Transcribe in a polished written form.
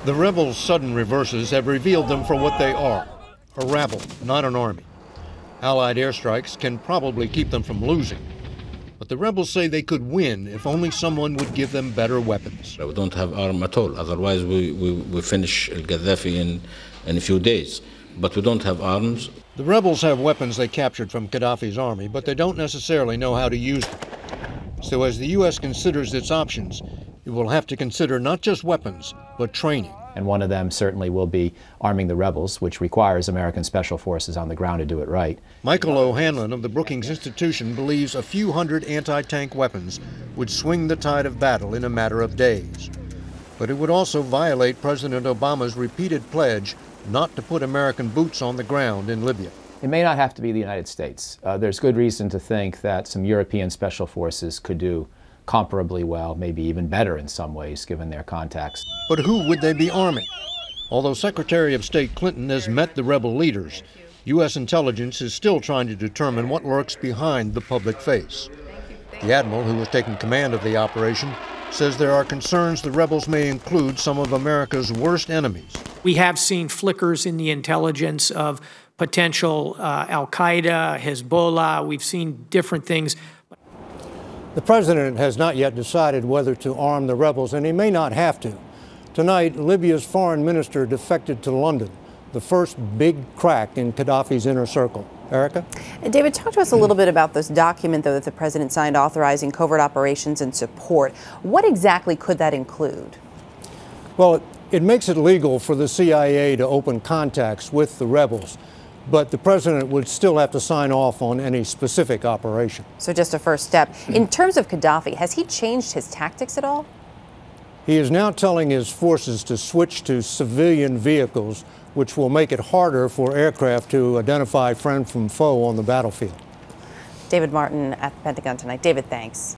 The rebels' sudden reverses have revealed them for what they are, a rabble, not an army. Allied airstrikes can probably keep them from losing. But the rebels say they could win if only someone would give them better weapons. We don't have arms at all. Otherwise, we finish Qadaffi in a few days. But we don't have arms. The rebels have weapons they captured from Qaddafi's army, but they don't necessarily know how to use them. So as the U.S. considers its options, it will have to consider not just weapons, but training. And one of them certainly will be arming the rebels, which requires American special forces on the ground to do it right. Michael O'Hanlon of the Brookings Institution believes a few hundred anti-tank weapons would swing the tide of battle in a matter of days. But it would also violate President Obama's repeated pledge not to put American boots on the ground in Libya. It may not have to be the United States. There's good reason to think that some European special forces could do comparably well, maybe even better in some ways, given their contacts. But who would they be arming? Although Secretary of State Clinton has met the rebel leaders, U.S. intelligence is still trying to determine what lurks behind the public face. The admiral, who has taken command of the operation, says there are concerns the rebels may include some of America's worst enemies. We have seen flickers in the intelligence of potential Al-Qaeda, Hezbollah. We've seen different things. The president has not yet decided whether to arm the rebels, and he may not have to. Tonight, Libya's foreign minister defected to London, the first big crack in Qaddafi's inner circle. Erica? David, talk to us a little bit about this document, though, that the president signed authorizing covert operations and support. What exactly could that include? Well, it makes it legal for the CIA to open contacts with the rebels, but the president would still have to sign off on any specific operation. So just a first step. In terms of Qaddafi, has he changed his tactics at all? He is now telling his forces to switch to civilian vehicles, which will make it harder for aircraft to identify friend from foe on the battlefield. David Martin at the Pentagon tonight. David, thanks.